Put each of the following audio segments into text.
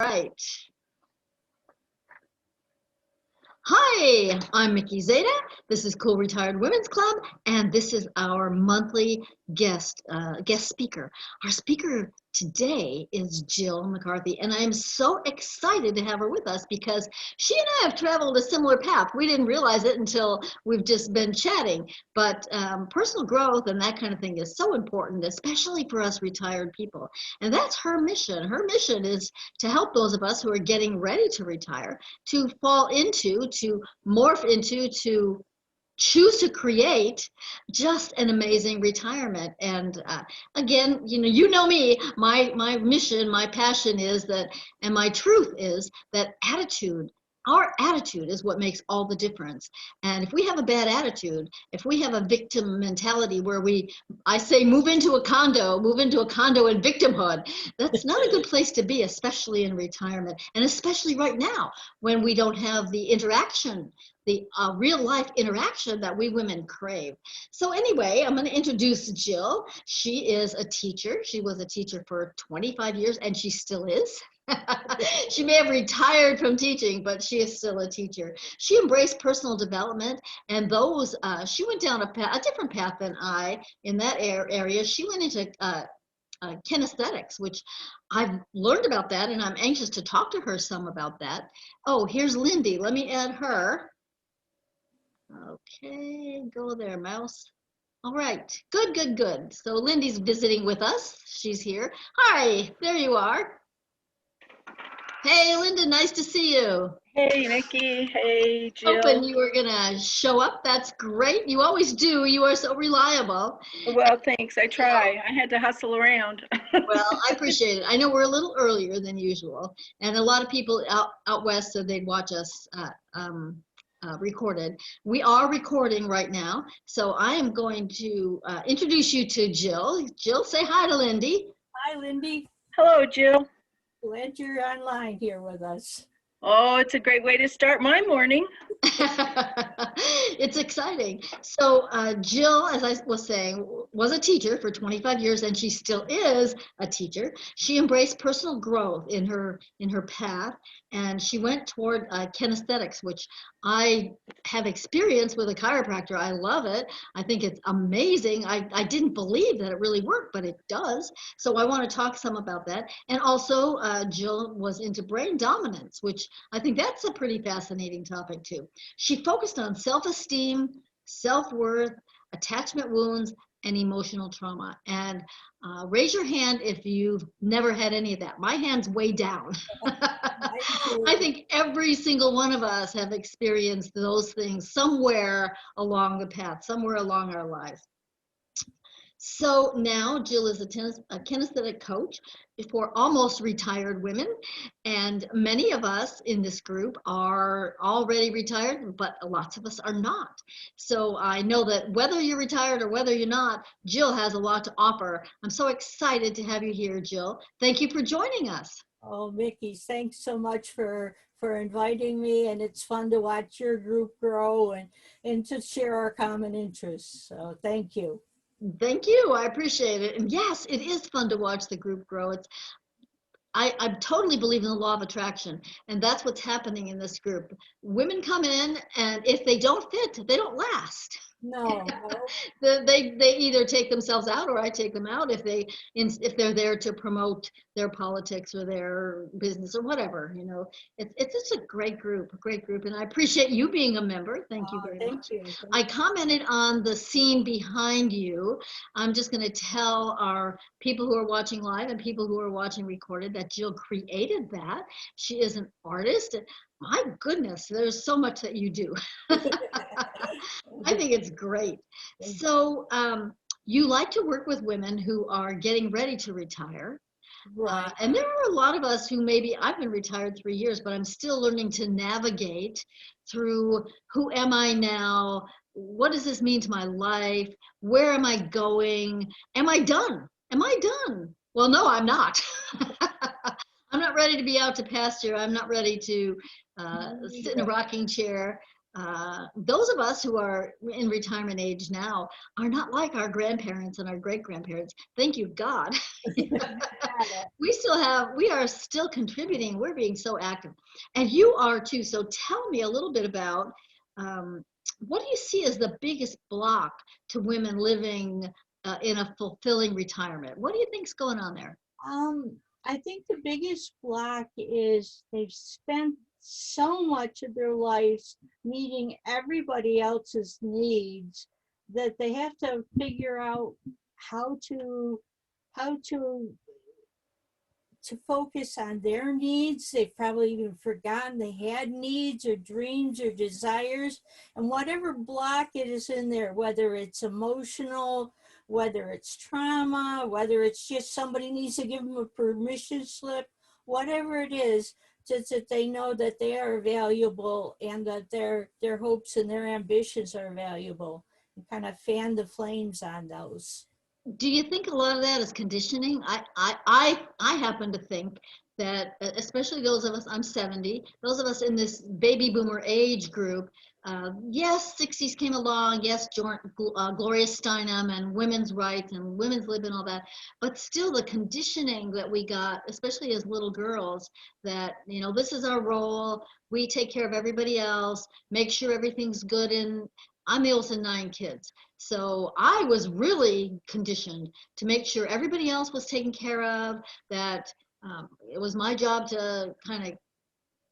Right. Hi, I'm Mickey Zeta. This is Cool Retired Women's Club, and this is our monthly guest speaker. Our speaker today is Jill McCarthy, and I am so excited to have her with us because she and I have traveled a similar path. We didn't realize it until we've just been chatting, but personal growth and that kind of thing is so important, especially for us retired people. And that's her mission. Her mission is to help those of us who are getting ready to retire to fall into, to morph into, to choose to create just an amazing retirement. And again, you know me, my mission, my passion is that, and my truth is that our attitude is what makes all the difference. And if we have a bad attitude, if we have a victim mentality where I say move into a condo in victimhood, that's not a good place to be, especially in retirement, and especially right now when we don't have the interaction, the real life interaction that we women crave. So anyway, I'm going to introduce Jill. She is a teacher. She was a teacher for 25 years, and she still is. She may have retired from teaching, but she is still a teacher. She embraced personal development, and she went down a different path than I in that area. She went into kinesthetics, which I've learned about that, and I'm anxious to talk to her some about that. Oh, here's Lindy. Let me add her. Okay, go there, mouse. All right, good, good, good. So Lindy's visiting with us. She's here. Hi, there you are. Hey, Linda, nice to see you. Hey, Nikki. Hey, Hoping Jill. you were gonna show up. That's great. You always do. You are so reliable. Well, thanks. I Jill, try. I had to hustle around. well, I appreciate it. I know we're a little earlier than usual, and a lot of people out west said they'd watch us recorded. We are recording right now, so I am going to introduce you to Jill. Jill, say hi to Lindy. Hi, Lindy. Hello, Jill. Glad you're online here with us. Oh, it's a great way to start my morning. It's exciting. So Jill, as I was saying, was a teacher for 25 years, and she still is a teacher. She embraced personal growth in her path, and she went toward kinesthetics, which I have experience with a chiropractor. I love it. I think it's amazing. I didn't believe that it really worked, but it does. So I want to talk some about that. And also, Jill was into brain dominance, which I think that's a pretty fascinating topic too. She focused on self-esteem, self-worth, attachment wounds, and emotional trauma. And raise your hand if you've never had any of that. My hand's way down. I think every single one of us have experienced those things somewhere along the path, somewhere along our lives. So now Jill is a kinesthetic coach for almost retired women, and many of us in this group are already retired, but lots of us are not. So I know that whether you're retired or whether you're not, Jill has a lot to offer. I'm so excited to have you here, Jill. Thank you for joining us. Oh, Mickey, thanks so much for inviting me, and it's fun to watch your group grow and to share our common interests. So thank you. Thank you. I appreciate it. And yes, it is fun to watch the group grow. I totally believe in the law of attraction, and that's what's happening in this group. Women come in, and if they don't fit, they don't last. No. They either take themselves out or I take them out if they're there to promote their politics or their business or whatever. It's just a great group, and I appreciate you being a member. Thank you very much. You. I commented on the scene behind you. I'm just going to tell our people who are watching live and people who are watching recorded that Jill created that. She is an artist. My goodness, there's so much that you do. I think it's great. So you like to work with women who are getting ready to retire. Right. And there are a lot of us who I've been retired 3 years, but I'm still learning to navigate through who am I now? What does this mean to my life? Where am I going? Am I done? Am I done? Well, no, I'm not. I'm not ready to be out to pasture. I'm not ready to sit in a rocking chair. those of us who are in retirement age now are not like our grandparents and our great grandparents. Thank you, God. We are still contributing. We're being so active. And you are too. So tell me a little bit about what do you see as the biggest block to women living in a fulfilling retirement? What do you think's going on there? I think the biggest block is they've spent so much of their lives meeting everybody else's needs that they have to figure out how to focus on their needs. They've probably even forgotten they had needs or dreams or desires. And whatever block it is in there, whether it's emotional, whether it's trauma, whether it's just somebody needs to give them a permission slip, whatever it is, just that they know that they are valuable and that their hopes and their ambitions are valuable, and kind of fan the flames on those. Do you think a lot of that is conditioning? I happen to think that, especially those of us, I'm 70, those of us in this baby boomer age group, yes, 60s came along, yes, Gloria Steinem and women's rights and women's lib and all that, but still the conditioning that we got, especially as little girls, that, this is our role, we take care of everybody else, make sure everything's good, and I'm the oldest of 9 kids. So I was really conditioned to make sure everybody else was taken care of, that it was my job to kind of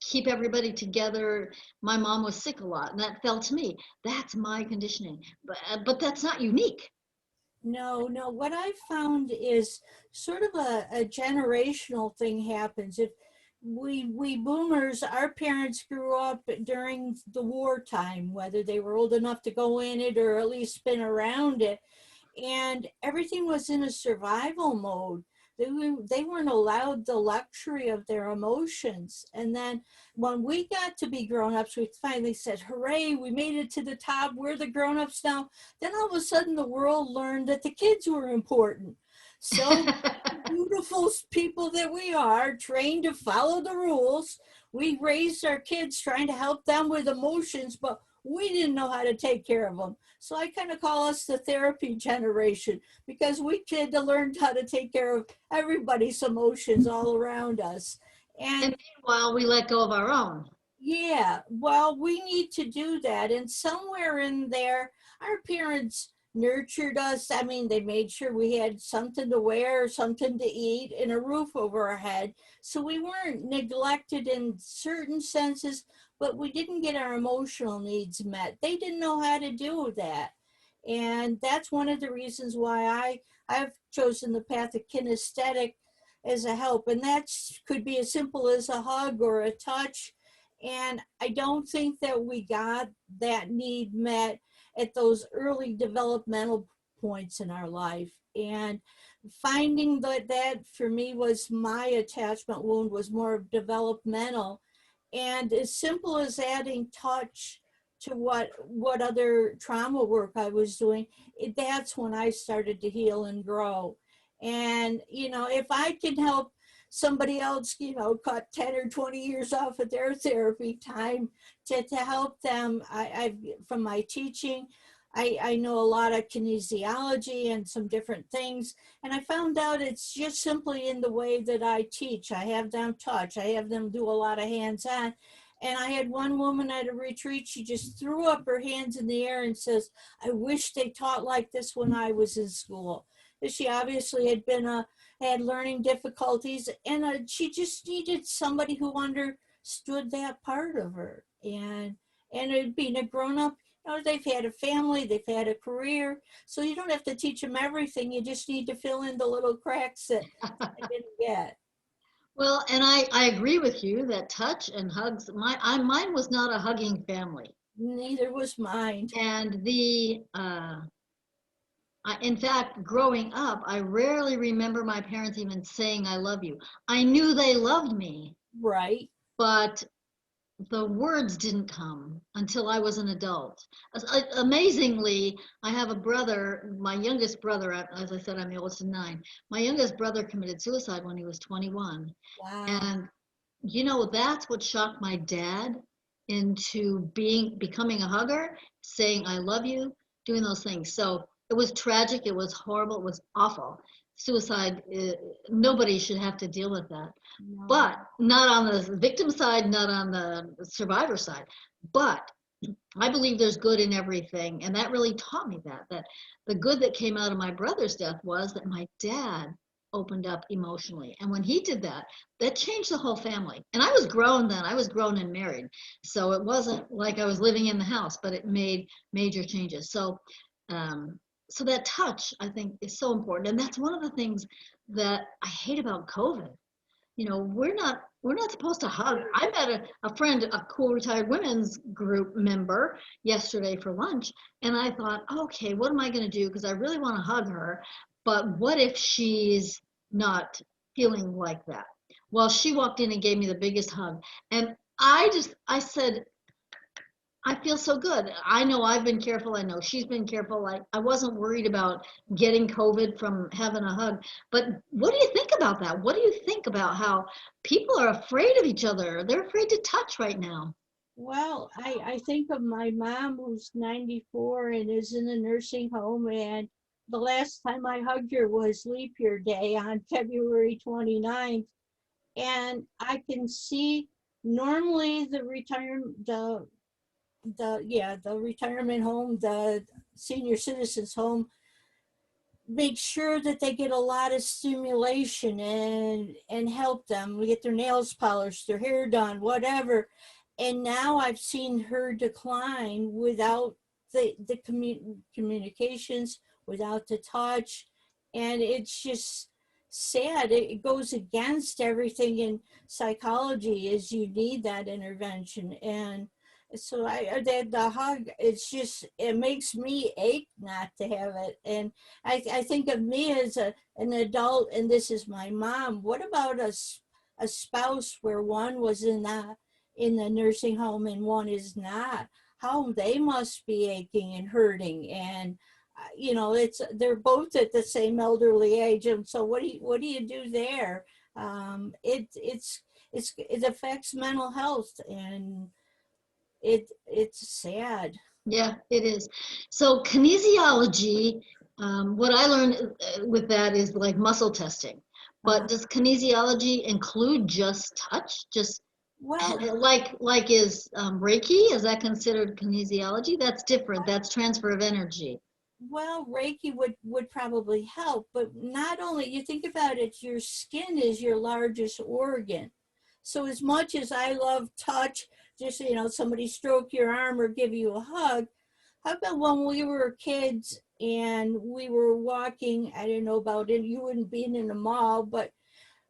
keep everybody together. My mom was sick a lot, and that fell to me. That's my conditioning. But that's not unique. No, no. What I found is sort of a generational thing happens. If we boomers, our parents grew up during the wartime, whether they were old enough to go in it or at least been around it, and everything was in a survival mode. They weren't allowed the luxury of their emotions. And then when we got to be grown-ups, we finally said, hooray, we made it to the top, we're the grown-ups now. Then all of a sudden the world learned that the kids were important. So beautiful people that we are, trained to follow the rules, we raised our kids trying to help them with emotions, but we didn't know how to take care of them. So I kind of call us the therapy generation, because we had to learn how to take care of everybody's emotions all around us. And And meanwhile, we let go of our own. yeah, well, we need to do that. And somewhere in there, our parents nurtured us. I mean, they made sure we had something to wear, something to eat, and a roof over our head. So we weren't neglected in certain senses, but we didn't get our emotional needs met. They didn't know how to do that. And that's one of the reasons why I've chosen the path of kinesthetic as a help. And that could be as simple as a hug or a touch. And I don't think that we got that need met at those early developmental points in our life. And finding that for me was my attachment wound was more developmental. And as simple as adding touch to what other trauma work I was doing, that's when I started to heal and grow. And if I can help somebody else, cut 10 or 20 years off of their therapy time to help them, I've from my teaching, I know a lot of kinesiology and some different things. And I found out it's just simply in the way that I teach. I have them touch, I have them do a lot of hands-on. And I had one woman at a retreat, she just threw up her hands in the air and says, I wish they taught like this when I was in school. She obviously had learning difficulties, and she just needed somebody who understood that part of her. And being a grown-up, they've had a family, they've had a career, so you don't have to teach them everything. You just need to fill in the little cracks that they didn't get. Well, and I agree with you that touch and hugs, mine was not a hugging family. Neither was mine. And in fact, growing up, I rarely remember my parents even saying, I love you. I knew they loved me, Right. but the words didn't come until I was an adult. Amazingly, I have a brother, my youngest brother, as I said, I'm the oldest of 9. My youngest brother committed suicide when he was 21. Wow. And that's what shocked my dad. into becoming a hugger, saying I love you, doing those things. So it was tragic, it was horrible, it was awful. Suicide, nobody should have to deal with that. No. But not on the victim side, not on the survivor side. But I believe there's good in everything, and that really taught me that the good that came out of my brother's death was that my dad opened up emotionally. And when he did that, that changed the whole family. And I was grown then. I was grown and married. So it wasn't like I was living in the house, but it made major changes. Um, so that touch, I think, is so important. And that's one of the things that I hate about COVID. You know, we're not supposed to hug. I met a friend, a cool retired women's group member yesterday for lunch, and I thought, okay, what am I going to do? Because I really want to hug her, but what if she's not feeling like that? Well, she walked in and gave me the biggest hug, and I said, I feel so good. I know I've been careful. I know she's been careful. I wasn't worried about getting COVID from having a hug. But what do you think about that? What do you think about how people are afraid of each other? They're afraid to touch right now. Well, I think of my mom who's 94 and is in a nursing home. And the last time I hugged her was leap year day on February 29th. And I can see normally the retirement home, the senior citizens home, make sure that they get a lot of stimulation and help them get their nails polished, their hair done, whatever. And now I've seen her decline without the communications, without the touch, and it's just sad. It goes against everything in psychology, is you need that intervention. And so the hug, it makes me ache not to have it. And I think of me as an adult, and this is my mom. What about a spouse where one was in the nursing home and one is not? How they must be aching and hurting. And they're both at the same elderly age. And so what do you do there? It affects mental health, and it's sad. Yeah, it is. So kinesiology, what I learned with that is like muscle testing. But Uh, does kinesiology include just touch? Just well, like is Reiki? Is that considered kinesiology? That's different. That's transfer of energy. Reiki would probably help, but not only, you think about it, your skin is your largest organ. So as much as I love touch, just somebody stroke your arm or give you a hug, how about when we were kids and we were walking? I don't know about it. You wouldn't be in a mall, but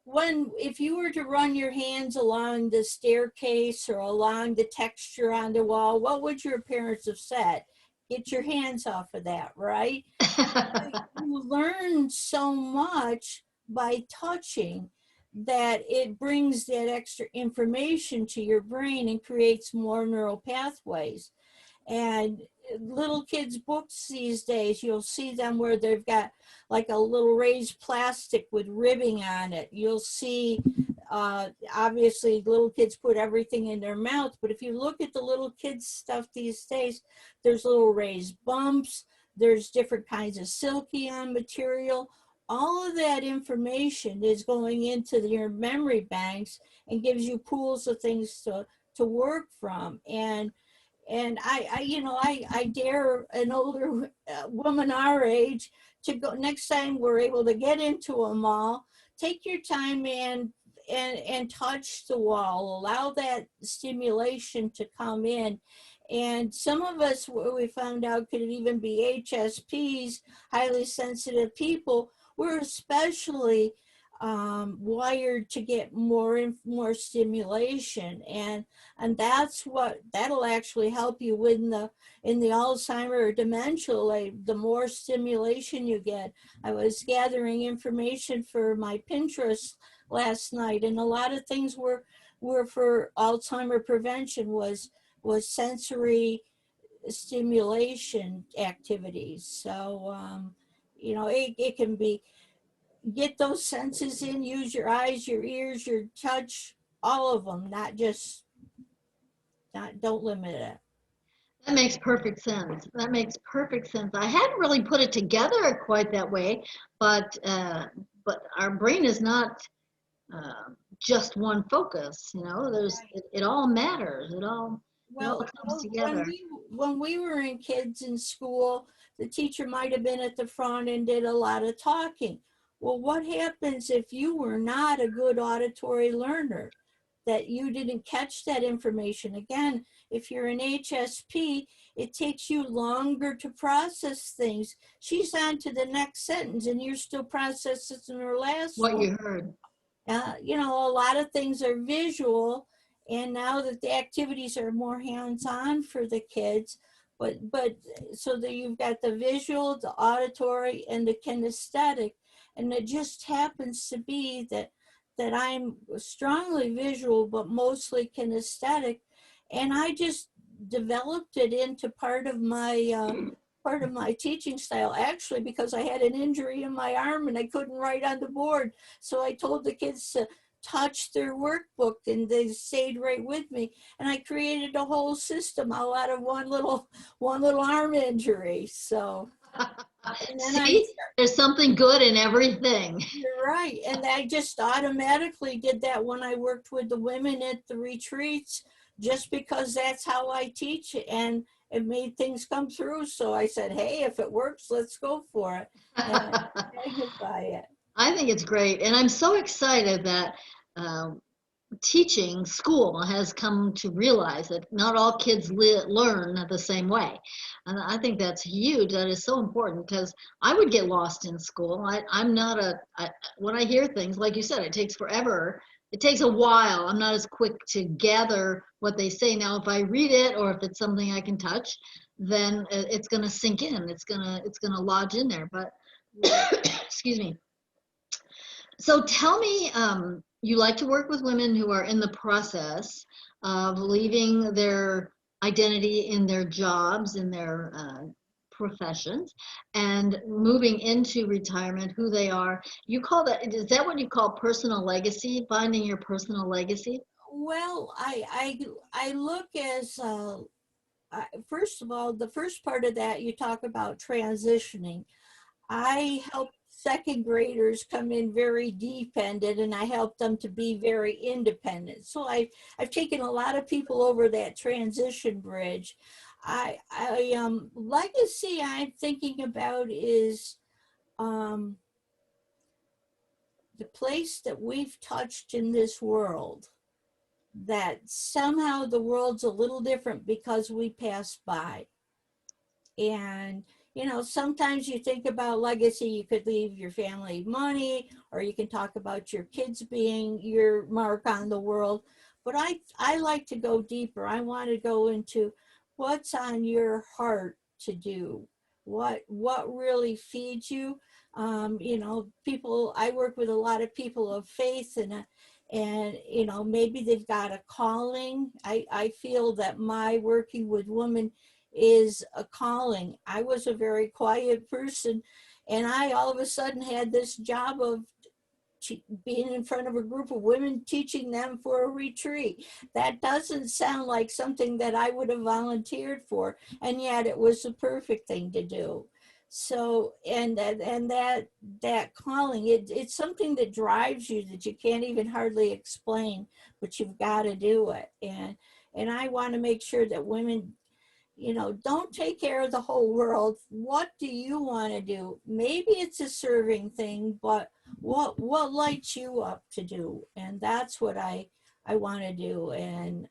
if you were to run your hands along the staircase or along the texture on the wall, what would your parents have said? Get your hands off of that, right? You learn so much by touching that it brings that extra information to your brain and creates more neural pathways. And little kids' books these days, you'll see them where they've got like a little raised plastic with ribbing on it. You'll see, obviously, little kids put everything in their mouth, but if you look at the little kids' stuff these days, there's little raised bumps, there's different kinds of silky on material. All of that information is going into your memory banks and gives you pools of things to work from. And I dare an older woman our age to go next time we're able to get into a mall. Take your time and touch the wall. Allow that stimulation to come in. And some of us, we found out, could even be HSPs, highly sensitive people. We're especially wired to get more and more stimulation, and that'll actually help you in the Alzheimer or dementia. Like, the more stimulation you get. I was gathering information for my Pinterest last night, and a lot of things were for Alzheimer prevention was sensory stimulation activities. So it can be, get those senses in, use your eyes, your ears, your touch, all of them, not just don't limit it. That makes perfect sense. That makes perfect sense. I hadn't really put it together quite that way, but our brain is not uh, just one focus. You know, it all matters. It all Well, comes together. when we were in kids in school, the teacher might have been at the front and did a lot of talking. Well, what happens if you were not a good auditory learner, that you didn't catch that information? Again, if you're an HSP, it takes you longer to process things. She's on to the next sentence and you're still processing her last What one. you heard. You know, a lot of things are visual, and now that the activities are more hands-on for the kids, but so that you've got the visual, the auditory, and the kinesthetic, and it just happens to be that I'm strongly visual, but mostly kinesthetic, and I just developed it into part of my teaching style, actually, because I had an injury in my arm and I couldn't write on the board. So I told the kids to touch their workbook and they stayed right with me. And I created a whole system out of one little arm injury. So, and then See, there's something good in everything. you're right. And I just automatically did that when I worked with the women at the retreats, just because that's how I teach, and it made things come through. So I said, hey, if it works, let's go for it and magnify it. I think it's great, and I'm so excited that uh, teaching school has come to realize that not all kids learn the same way. And I think that's huge. That is so important because I would get lost in school. I'm not when I hear things, like you said, it takes forever. It takes a while. I'm not as quick to gather what they say. Now, if I read it or if it's something I can touch, then it's going to sink in. It's going to lodge in there. But excuse me. So tell me, you like to work with women who are in the process of leaving their identity in their jobs, in their professions, and moving into retirement, who they are. You call that, is that what you call personal legacy, finding your personal legacy? Well, I look as first of all, the first part of that, you talk about transitioning. I help second graders come in very dependent, and I help them to be very independent. So I've taken a lot of people over that transition bridge. I legacy I'm thinking about is um, the place that we've touched in this world, that somehow the world's a little different because we passed by. And, you know, sometimes you think about legacy, you could leave your family money, or you can talk about your kids being your mark on the world. But I like to go deeper. I want to go into what's on your heart to do, what really feeds you. You know, people, I work with a lot of people of faith, and you know, maybe they've got a calling. I feel that my working with women is a calling. I was a very quiet person, and I all of a sudden had this job of being in front of a group of women teaching them for a retreat. That doesn't sound like something that I would have volunteered for, and yet it was the perfect thing to do. So, and that calling, it's something that drives you, that you can't even hardly explain, but you've got to do it. And I want to make sure that women, you know, don't take care of the whole world. What do you want to do? Maybe it's a serving thing, but what lights you up to do? And that's what I want to do. And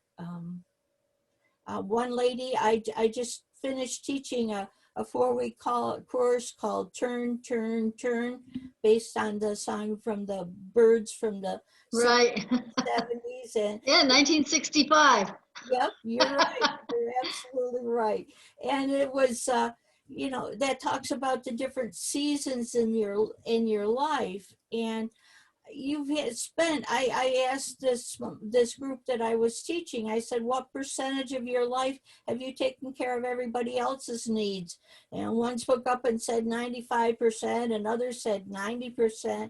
one lady, I just finished teaching a 4-week course called Turn, Turn, Turn, based on the song from the Birds from the Right. 70s. And Yeah, 1965. yep, you're right. You're absolutely right. And it was, you know, that talks about the different seasons in your life. And you've spent. I asked this group that I was teaching. I said, what percentage of your life have you taken care of everybody else's needs? And one spoke up and said 95%, and others said 90%.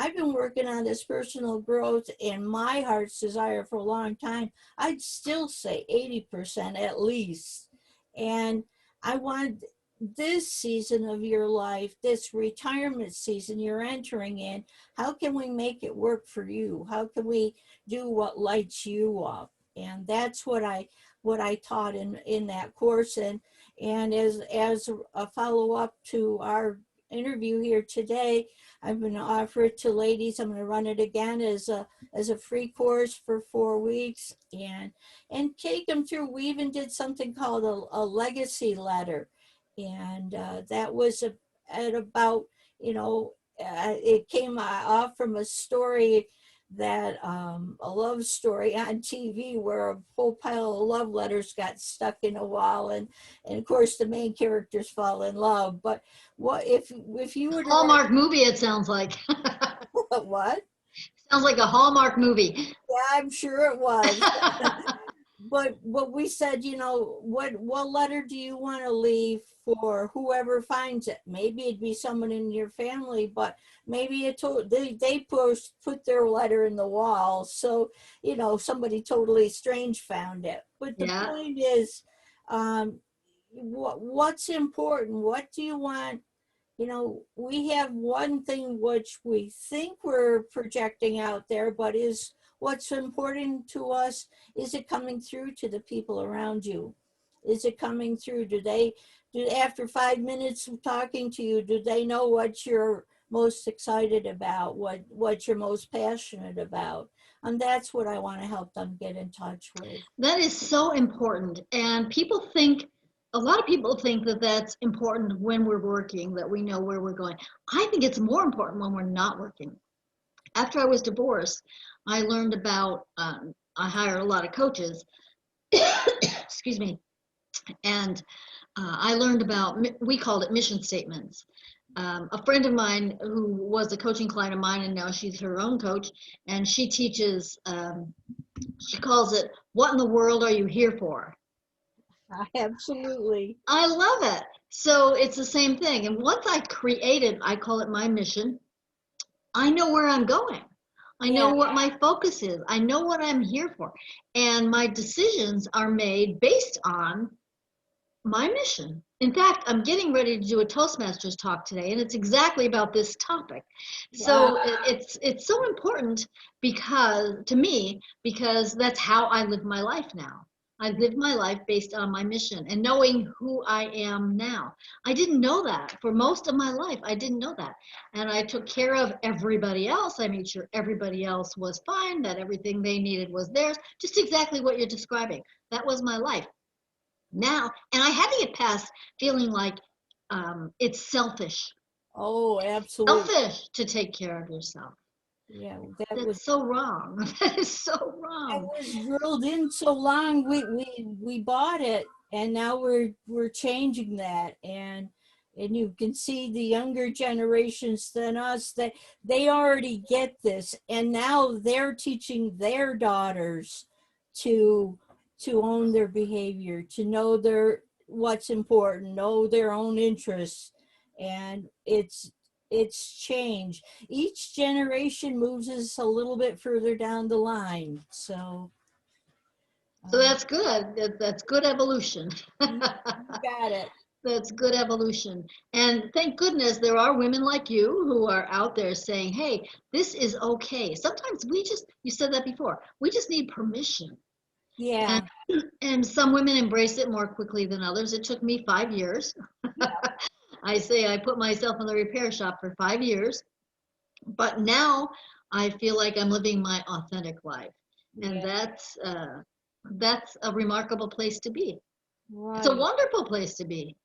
I've been working on this personal growth and my heart's desire for a long time. I'd still say 80% at least. And I want this season of your life, this retirement season you're entering in, how can we make it work for you? How can we do what lights you up? And that's what I taught in that course. And as a follow-up to our interview here today, I'm going to offer it to ladies. I'm going to run it again as a free course for 4 weeks and take them through. We even did something called a legacy letter, and that was at about, it came off from a story that a love story on TV where a whole pile of love letters got stuck in a wall, and of course the main characters fall in love. But what if you were to Hallmark movie, it sounds like. what? Sounds like a Hallmark movie. Yeah, I'm sure it was. But we said, what letter do you want to leave for whoever finds it? Maybe it'd be someone in your family, but maybe they put their letter in the wall, so somebody totally strange found it. But the Yeah. point is, what's important? What do you want? We have one thing which we think we're projecting out there, but is what's important to us, is it coming through to the people around you? Is it coming through? Do after 5 minutes of talking to you, do they know what you're most excited about, what you're most passionate about? And that's what I want to help them get in touch with. That is so important. And a lot of people think that that's important when we're working, that we know where we're going. I think it's more important when we're not working. After I was divorced, I learned about, I hired a lot of coaches, excuse me, and I learned about, we called it mission statements. A friend of mine who was a coaching client of mine, and now she's her own coach, and she teaches, she calls it, "What in the world are you here for?" Absolutely. I love it. So it's the same thing. And once I call it my mission, I know where I'm going. I know Yeah. what my focus is. I know what I'm here for. And my decisions are made based on my mission. In fact, I'm getting ready to do a Toastmasters talk today, and it's exactly about this topic. So Wow. it's so important to me, because that's how I live my life now. I live my life based on my mission and knowing who I am now. I didn't know that for most of my life. I didn't know that. And I took care of everybody else. I made sure everybody else was fine, that everything they needed was theirs, just exactly what you're describing. That was my life. Now, and I had to get past feeling like it's selfish. Oh, absolutely. Selfish to take care of yourself. Yeah, That's so wrong. That is so that wrong. was drilled in so long. We bought it, and now we're changing that, and you can see the younger generations than us that they already get this, and now they're teaching their daughters to own their behavior, to know what's important, know their own interests, and it's changed. Each generation moves us a little bit further down the line. So So that's good. That's good evolution. you got it. That's good evolution. And thank goodness there are women like you who are out there saying, hey, this is okay. Sometimes you said that before, we just need permission. Yeah. And some women embrace it more quickly than others. It took me 5 years. I say I put myself in the repair shop for 5 years, but now I feel like I'm living my authentic life. And Yeah. that's a remarkable place to be. It's a Right. wonderful place to be.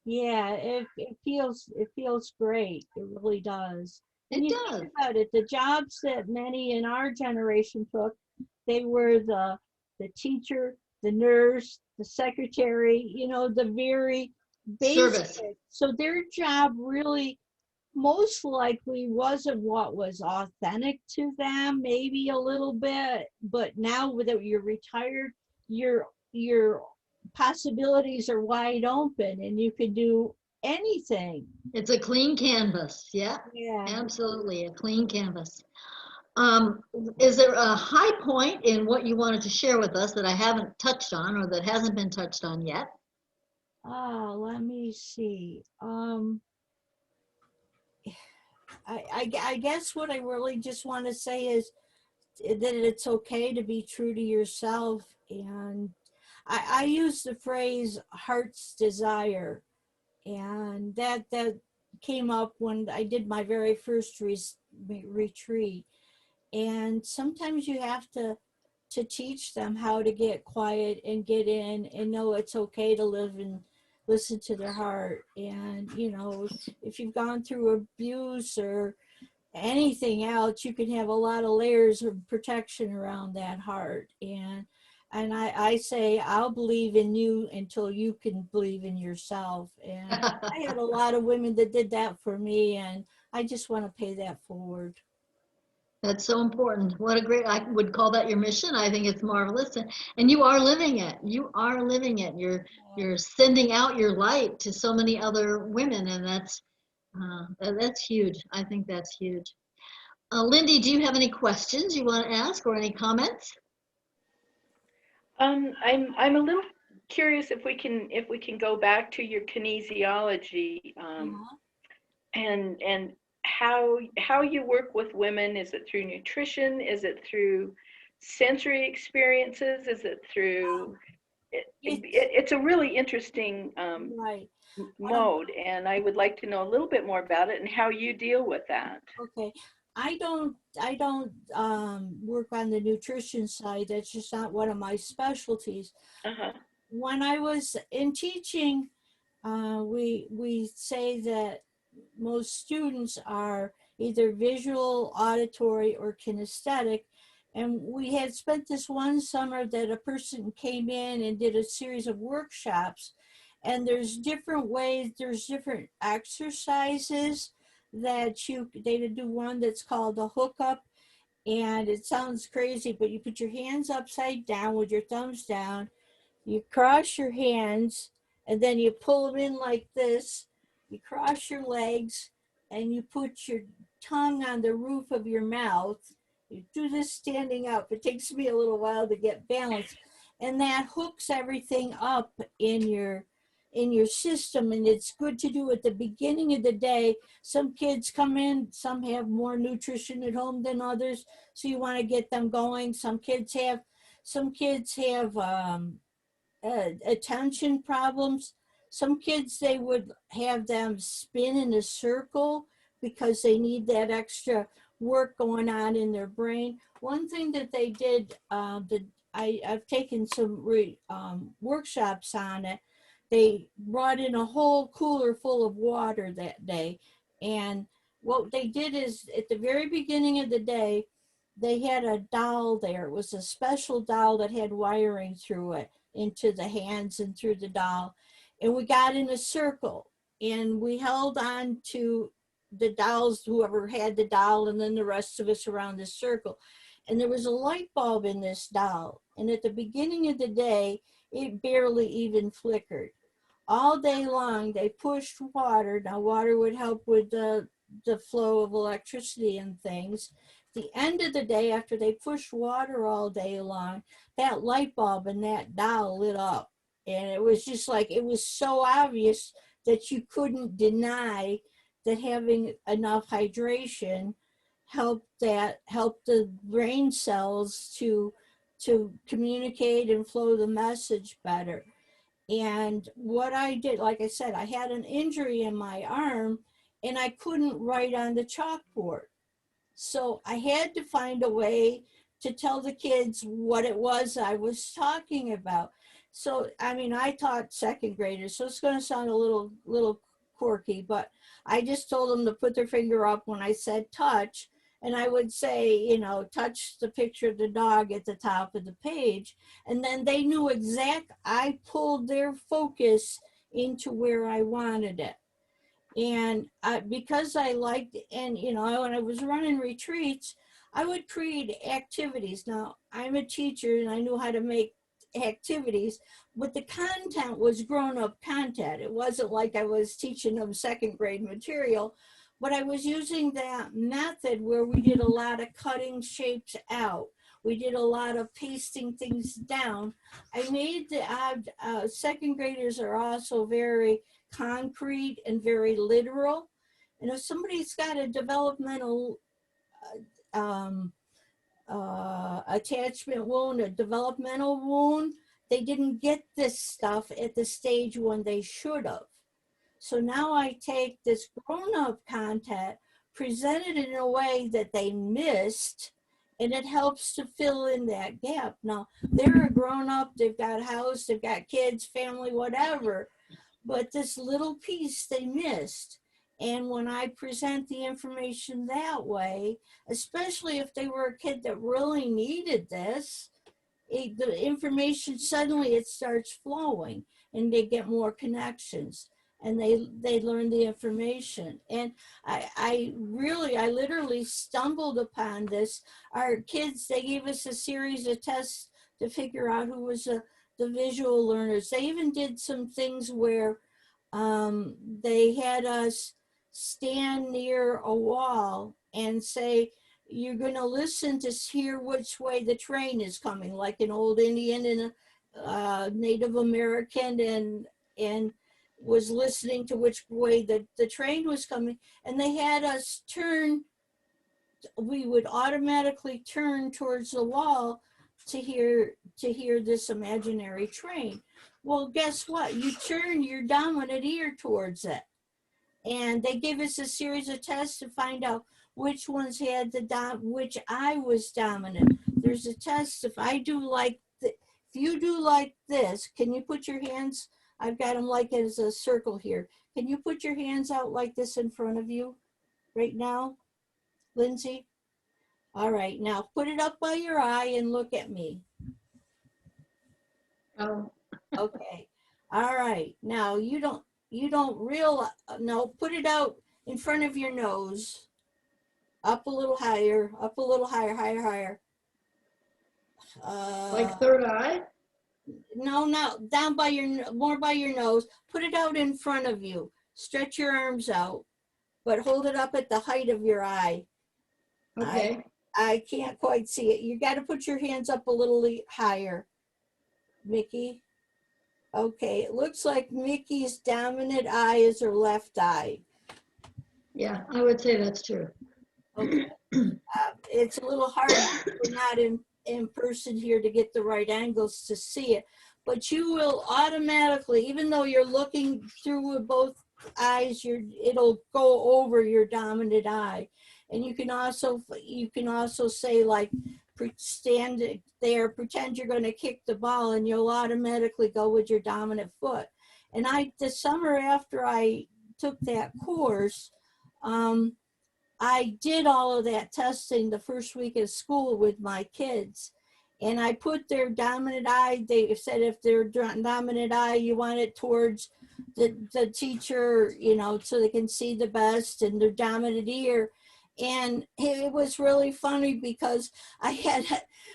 Yeah, it feels great. It really does. And It you does. think about it, the jobs that many in our generation took, they were the teacher, the nurse, the secretary, the very basic. Service. So their job really most likely wasn't what was authentic to them, maybe a little bit, but now that you're retired, your possibilities are wide open, and you can do anything. It's a clean canvas. Yeah, Yeah. absolutely, a clean canvas. Um, is there a high point in what you wanted to share with us that I haven't touched on or that hasn't been touched on yet? Let me see. I guess what I really just want to say is that it's okay to be true to yourself. And I use the phrase heart's desire. And that came up when I did my very first retreat. And sometimes you have to teach them how to get quiet and get in and know it's okay to live and listen to their heart. And if you've gone through abuse or anything else, you can have a lot of layers of protection around that heart. And I say, I'll believe in you until you can believe in yourself. And I had a lot of women that did that for me, and I just want to pay that forward. That's so important. What a great, I would call that your mission. I think it's marvelous. And you are living it. You are living it. You're sending out your light to so many other women, and that's huge. I think that's huge. Lindy, do you have any questions you want to ask or any comments? I'm a little curious if we can go back to your kinesiology, Uh-huh. and how you work with women. Is it through nutrition? Is it through sensory experiences? Is it through It's it's a really interesting right. Um, mode, and I would like to know a little bit more about it and how you deal with that. okay. I don't work on the nutrition side. That's just not one of my specialties. Uh-huh. When I was in teaching, we say that most students are either visual, auditory, or kinesthetic. And we had spent this one summer that a person came in and did a series of workshops. And there's different ways, there's different exercises that they do one that's called a hookup. And it sounds crazy, but you put your hands upside down with your thumbs down, you cross your hands, and then you pull them in like this. You cross your legs and you put your tongue on the roof of your mouth. You do this standing up. It takes me a little while to get balance. And that hooks everything up in your system, and it's good to do at the beginning of the day. Some kids come in, some have more nutrition at home than others, so you want to get them going. Some kids have attention problems. Some kids, they would have them spin in a circle because they need that extra work going on in their brain. One thing that they did, that I've taken some workshops on it. They brought in a whole cooler full of water that day. And what they did is at the very beginning of the day, they had a doll there. It was a special doll that had wiring through it into the hands and through the doll. And we got in a circle and we held on to the dolls, whoever had the doll, and then the rest of us around the circle. And there was a light bulb in this doll. And at the beginning of the day, it barely even flickered. All day long, they pushed water. Now, water would help with the flow of electricity and things. The end of the day, after they pushed water all day long, that light bulb and that doll lit up. And it was just like, it was so obvious that you couldn't deny that having enough hydration helped the brain cells to communicate and flow the message better. And what I did, like I said, I had an injury in my arm and I couldn't write on the chalkboard. So I had to find a way to tell the kids what it was I was talking about. So, I mean, I taught second graders, so it's going to sound a little quirky, but I just told them to put their finger up when I said touch. And I would say, touch the picture of the dog at the top of the page. And then they knew I pulled their focus into where I wanted it. And because I liked, and when I was running retreats, I would create activities. Now, I'm a teacher and I knew how to make activities, but the content was grown-up content. It wasn't like I was teaching them second grade material, but I was using that method where we did a lot of cutting shapes out. We did a lot of pasting things down. I made the second graders are also very concrete and very literal. And if somebody's got a developmental um, attachment wound, a developmental wound, they didn't get this stuff at the stage when they should have. So now I take this grown-up content, present it in a way that they missed, and it helps to fill in that gap. Now, they're a grown-up, they've got a house, they've got kids, family, whatever, but this little piece they missed. And when I present the information that way, especially if they were a kid that really needed this, the information suddenly it starts flowing and they get more connections and they learn the information. And I literally stumbled upon this. Our kids, they gave us a series of tests to figure out who was the visual learners. They even did some things where they had us stand near a wall and say, you're going to listen to hear which way the train is coming, like an old Indian and a Native American, and was listening to which way the train was coming. And they had us turn, we would automatically turn towards the wall to hear this imaginary train. Well, guess what? You turn your dominant ear towards it. And they gave us a series of tests to find out which ones had which eye was dominant. There's a test. If I do like, if you do like this, can you put your hands, I've got them like as a circle here. Can you put your hands out like this in front of you right now, Lindsay? All right, now put it up by your eye and look at me. Oh. Okay. All right. Now you don't realize, no, put it out in front of your nose. Up a little higher, higher. Like third eye? No, down by more by your nose. Put it out in front of you. Stretch your arms out, but hold it up at the height of your eye. Okay. I can't quite see it. You got to put your hands up a little higher. Mickey. Okay, it looks like Mickey's dominant eye is her left eye. Yeah, I would say that's true. Okay. It's a little hard. We're not in person here to get the right angles to see it, but you will automatically, even though you're looking through with both eyes, it'll go over your dominant eye. And you can also say, like, stand there, pretend you're going to kick the ball, and you'll automatically go with your dominant foot. And the summer after I took that course, I did all of that testing the first week of school with my kids. And I put their dominant eye, they said if their dominant eye, you want it towards the teacher, so they can see the best, and their dominant ear. And it was really funny because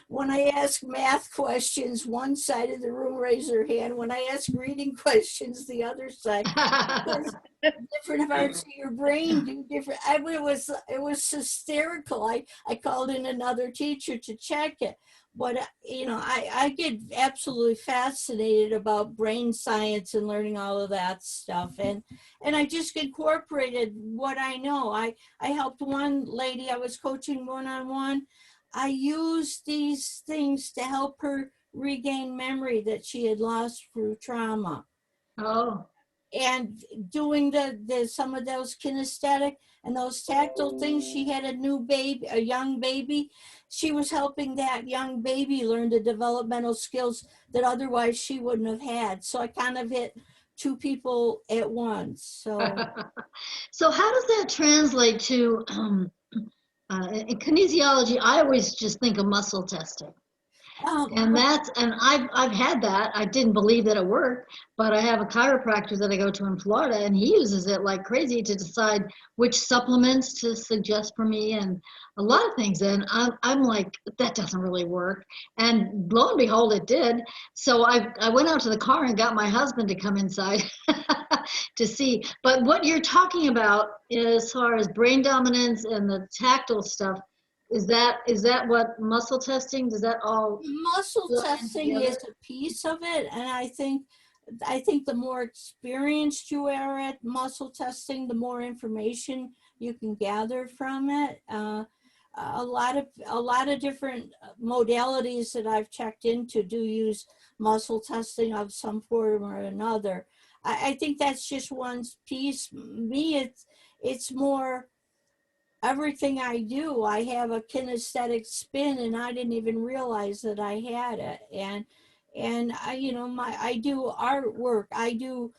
when I asked math questions, one side of the room raised their hand. When I asked reading questions, the other side. Because different parts of your brain do different. It was hysterical. I called in another teacher to check it. But, I get absolutely fascinated about brain science and learning all of that stuff. And I just incorporated what I know. I helped one lady, I was coaching one-on-one. I used these things to help her regain memory that she had lost through trauma. Oh. And doing some of those kinesthetic and those tactile things. She had a young baby. She was helping that young baby learn the developmental skills that otherwise she wouldn't have had. So I kind of hit two people at once. So how does that translate to in kinesiology? I always just think of muscle testing. And I've had that. I didn't believe that it worked, but I have a chiropractor that I go to in Florida, and he uses it like crazy to decide which supplements to suggest for me and a lot of things. And I'm like, that doesn't really work. And lo and behold, it did. So I went out to the car and got my husband to come inside to see. But what you're talking about as far as brain dominance and the tactile stuff, is that what muscle testing? Does that all Muscle blend testing is together? a piece of it, and I think the more experienced you are at muscle testing, the more information you can gather from it. A lot of different modalities that I've checked into do use muscle testing of some form or another. I think that's just one piece. Me, it's more everything I do. I have a kinesthetic spin, and I didn't even realize that I had it. And I do artwork. I do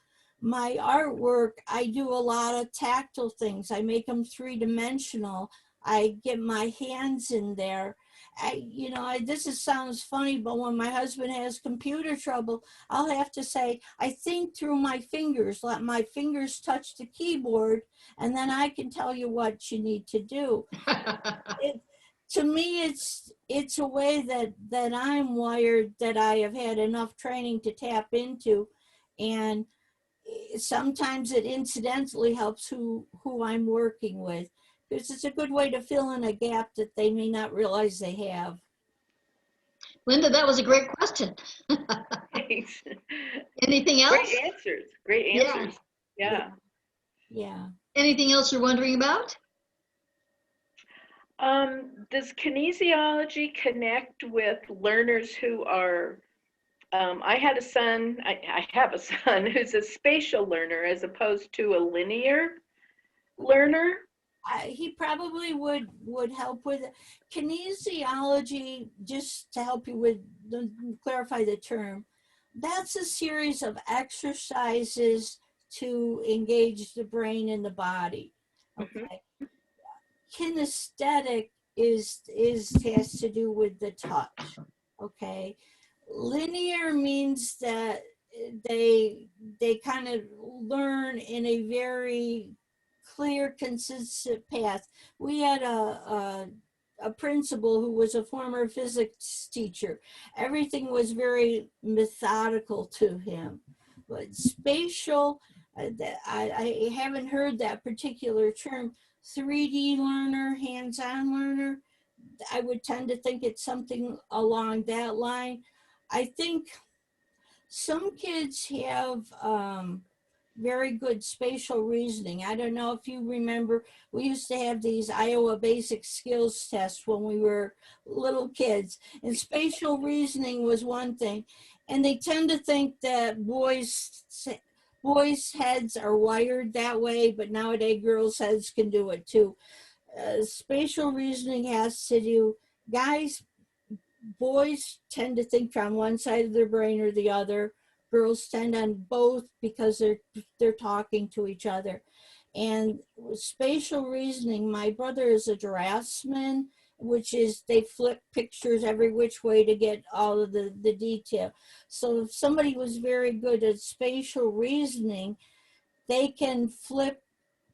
a lot of tactile things. I make them three-dimensional. I get my hands in there. Sounds funny, but when my husband has computer trouble, I'll have to say, I think through my fingers, let my fingers touch the keyboard, and then I can tell you what you need to do. It, to me, it's a way that I'm wired, that I have had enough training to tap into, and sometimes it incidentally helps who I'm working with, because it's a good way to fill in a gap that they may not realize they have. Linda, that was a great question. Thanks. Anything Great else? answers. Great Yeah. answers. Yeah. Yeah. Anything else you're wondering about? Does kinesiology connect with learners who are, I had a son, I have a son who's a spatial learner as opposed to a linear learner? He probably would help with it. Kinesiology, just to help you with clarify the term. That's a series of exercises to engage the brain and the body. Mhm. Okay. Kinesthetic is has to do with the touch. Okay. Linear means that they kind of learn in a very clear, consistent path. We had a principal who was a former physics teacher. Everything was very methodical to him. But spatial, I haven't heard that particular term. 3D learner, hands-on learner, I would tend to think it's something along that line. I think some kids have very good spatial reasoning. I don't know if you remember, we used to have these Iowa basic skills tests when we were little kids, and spatial reasoning was one thing. And they tend to think that boys' heads are wired that way, but nowadays girls' heads can do it too. Spatial reasoning has to do, guys, boys tend to think from one side of their brain or the other. Girls tend on both because they're talking to each other. And with spatial reasoning, my brother is a draftsman, which is they flip pictures every which way to get all of the detail. So if somebody was very good at spatial reasoning, they can flip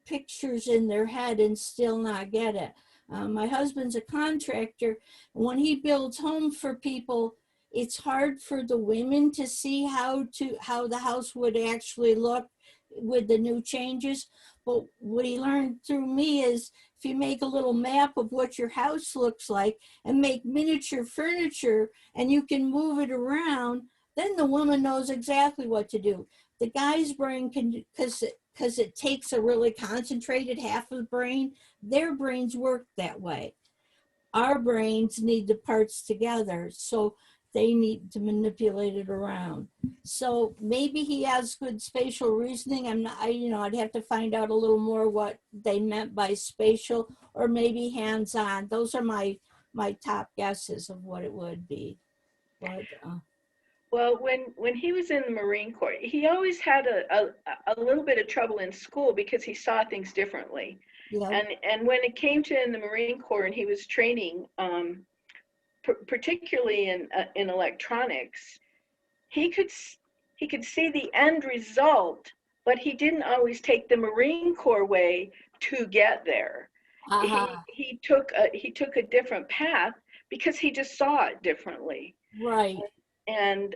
pictures in their head and still not get it. My husband's a contractor. When he builds homes for people, it's hard for the women to see how the house would actually look with the new changes. But what he learned through me is, if you make a little map of what your house looks like and make miniature furniture and you can move it around, then the woman knows exactly what to do. The guy's brain can, because it takes a really concentrated half of the brain, their brains work that way. Our brains need the parts together, so they need to manipulate it around. So maybe he has good spatial reasoning. I'd have to find out a little more what they meant by spatial, or maybe hands-on. Those are my top guesses of what it would be. But Well, when he was in the Marine Corps, he always had a little bit of trouble in school because he saw things differently. yeah, And when it came to in the Marine Corps and he was training, particularly in electronics, he could see the end result, but he didn't always take the Marine Corps way to get there. Uh-huh. He took a different path because he just saw it differently. Right. And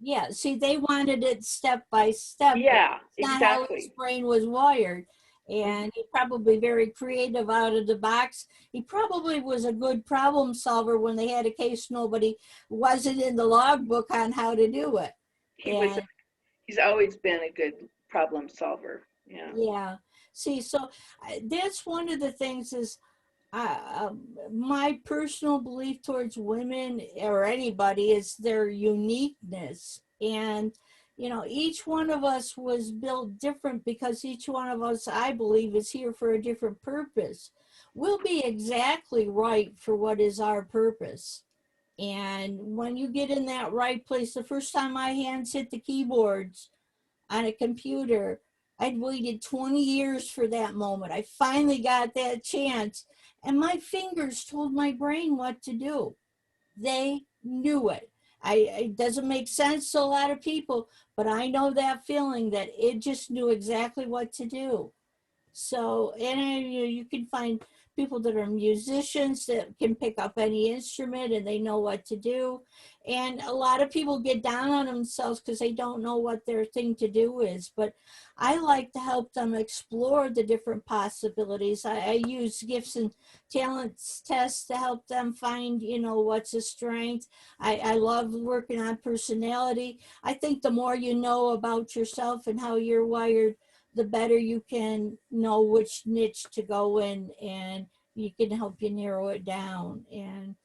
Yeah. See, they wanted it step by step. yeah, It's not how his exactly. brain was wired. And he's probably very creative out of the box. He probably was a good problem solver when they had a case nobody wasn't in the logbook on how to do it. And He's always been a good problem solver. Yeah. yeah. See, so that's one of the things is my personal belief towards women or anybody is their uniqueness. And, you know, each one of us was built different because each one of us, I believe, is here for a different purpose. We'll be exactly right for what is our purpose. And when you get in that right place, the first time my hands hit the keyboards on a computer, I'd waited 20 years for that moment. I finally got that chance, and my fingers told my brain what to do. They knew it. It doesn't make sense to a lot of people, but I know that feeling that it just knew exactly what to do. So, and you can find people that are musicians that can pick up any instrument and they know what to do. And a lot of people get down on themselves because they don't know what their thing to do is. But I like to help them explore the different possibilities. I use gifts and talents tests to help them find, you know, what's a strength. I love working on personality. I think the more you know about yourself and how you're wired, the better you can know which niche to go in, and you can help you narrow it down. And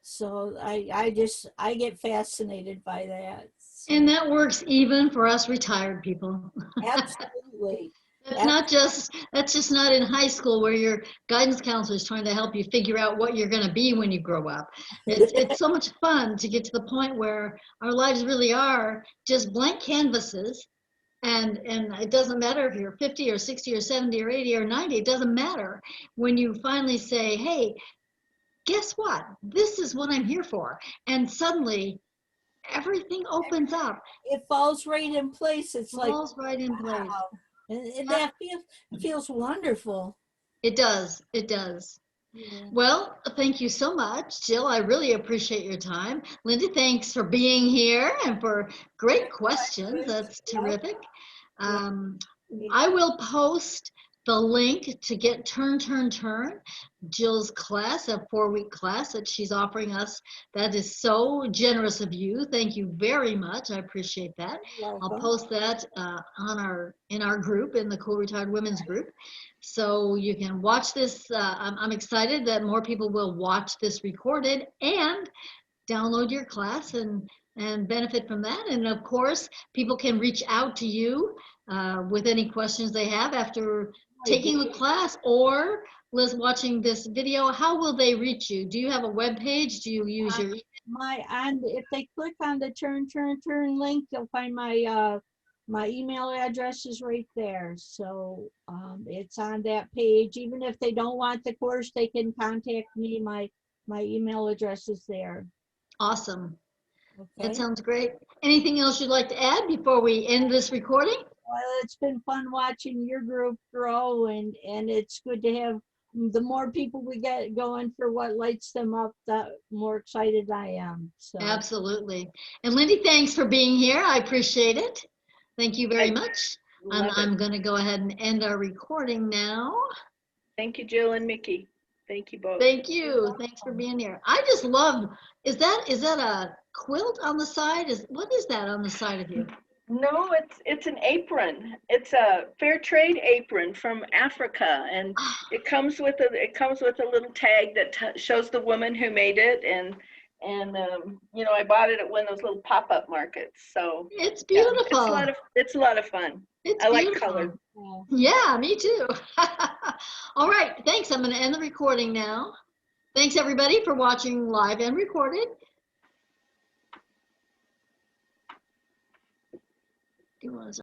so I get fascinated by that. So, And that works even for us retired people. absolutely. That's just not in high school where your guidance counselor is trying to help you figure out what you're going to be when you grow up. It's so much fun to get to the point where our lives really are just blank canvases. And it doesn't matter if you're 50 or 60 or 70 or 80 or 90, it doesn't matter when you finally say, hey, guess what? This is what I'm here for. And suddenly everything opens up. It falls right in place. It's like, Falls right in place. wow. And that feels wonderful. It does. It does. Yeah. Well, thank you so much, Jill. I really appreciate your time. Linda, thanks for being here and for great questions. That's terrific. Um, I will post the link to get Turn, Turn, Turn, Jill's class, a 4-week class that she's offering us. That is so generous of you. Thank you very much. I appreciate that. I'll post that in our group, in the Cool Retired Women's group. So you can watch this. I'm excited that more people will watch this recorded and download your class and benefit from that. And of course, people can reach out to you with any questions they have after taking the class or watching this video. How will they reach you? Do you have a web page? Do you use your if they click on the turn link, they'll find my email address is right there. So it's on that page. Even if they don't want the course, they can contact me. My email address is there. Awesome. Okay. That sounds great. Anything else you'd like to add before we end this recording? Well, it's been fun watching your group grow, and it's good to have, the more people we get going for what lights them up, the more excited I am. So Absolutely. And Lindy, thanks for being here. I appreciate it. Thank you very much. I'm going to go ahead and end our recording now. Thank you, Jill and Mickey. Thank you both. Thank you. Thanks for being here. I just love, is that a quilt on the side? What is that on the side of you? No, it's an apron. It's a fair trade apron from Africa, and it comes with a little tag that shows the woman who made it, and you know, I bought it at one of those little pop-up markets. So it's beautiful. Yeah, it's a lot of fun. I like color. Yeah, me too. All right, thanks. I'm going to end the recording now. Thanks everybody for watching live and recorded. Do you want to